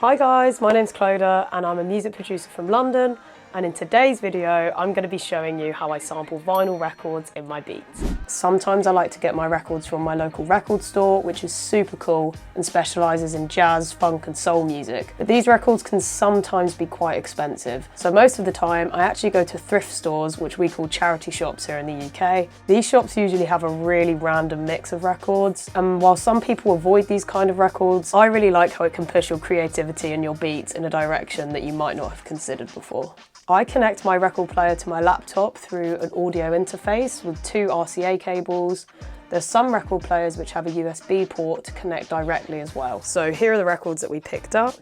Hi guys, my name's Clodagh and I'm a music producer from London, and in today's video I'm going to be showing you how I sample vinyl records in my beats. Sometimes I like to get my records from my local record store, which is super cool and specialises in jazz, funk and soul music. But these records can sometimes be quite expensive, so most of the time I actually go to thrift stores, which we call charity shops here in the UK. These shops usually have a really random mix of records, and while some people avoid these kind of records, I really like how it can push your creativity and your beats in a direction that you might not have considered before. I connect my record player to my laptop through an audio interface with two RCA cables. There's some record players which have a USB port to connect directly as well. So here are the records that we picked up.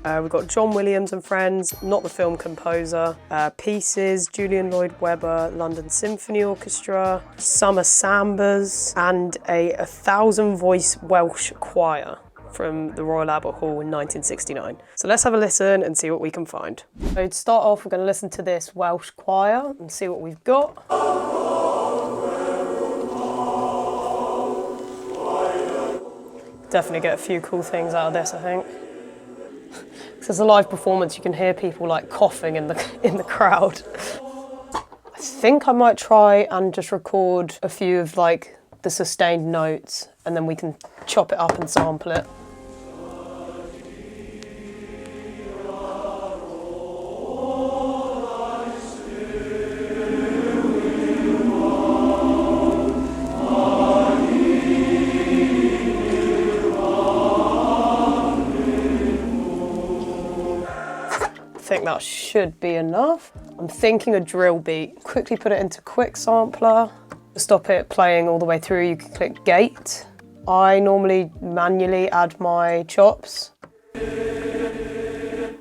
We've got John Williams and Friends, not the film composer, Pieces, Julian Lloyd Webber, London Symphony Orchestra, Summer Sambas, and a 1,000-voice Welsh choir from the Royal Albert Hall in 1969. So let's have a listen and see what we can find. So to start off, we're going to listen to this Welsh choir and see what we've got. Definitely get a few cool things out of this, I think. Because it's a live performance, you can hear people like coughing in the crowd. I think I might try and just record a few of like the sustained notes, and then we can chop it up and sample it. I think that should be enough. I'm thinking a drill beat. Quickly put it into Quick Sampler. To stop it playing all the way through, you can click Gate. I normally manually add my chops.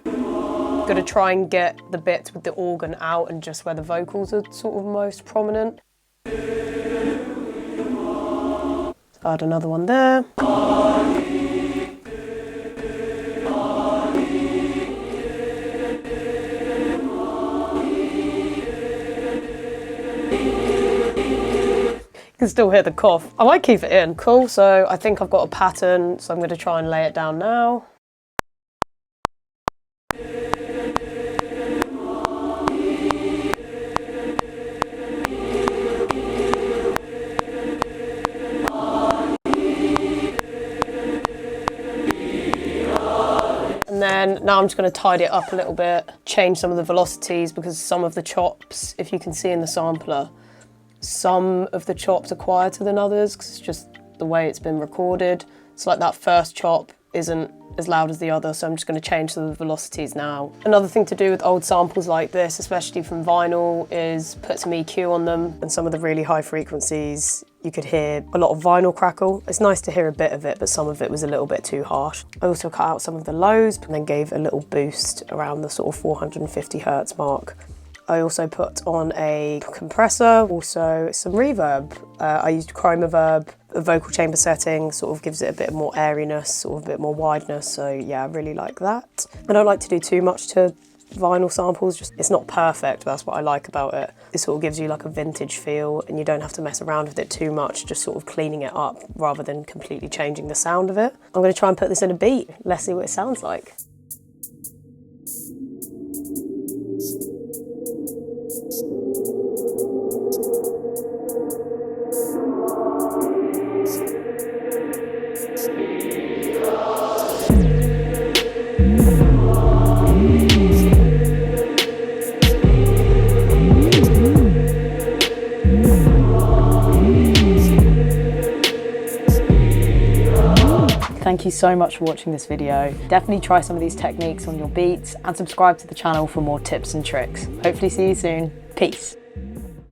Gonna try and get the bits with the organ out and just where the vocals are sort of most prominent. Add another one there. You can still hear the cough. I might keep it in. Cool, so I think I've got a pattern, so I'm going to try and lay it down now. And then now I'm just going to tidy it up a little bit, change some of the velocities, because some of the chops, if you can see in the sampler, some of the chops are quieter than others because it's just the way it's been recorded. It's like that first chop isn't as loud as the other, so I'm just going to change the velocities now. Another thing to do with old samples like this, especially from vinyl, is put some EQ on them, and some of the really high frequencies you could hear a lot of vinyl crackle. It's nice to hear a bit of it, but some of it was a little bit too harsh. I also cut out some of the lows and then gave a little boost around the sort of 450 Hertz mark. I also put on a compressor, also some reverb. I used chroma verb. The vocal chamber setting sort of gives it a bit more airiness, sort of a bit more wideness, so yeah, I really like that. I don't like to do too much to vinyl samples, it's not perfect, but that's what I like about it. It sort of gives you like a vintage feel, and you don't have to mess around with it too much, just sort of cleaning it up rather than completely changing the sound of it. I'm going to try and put this in a beat. Let's see what it sounds like. Thank you so much for watching this video. Definitely try some of these techniques on your beats and subscribe to the channel for more tips and tricks. Hopefully see you soon. Peace.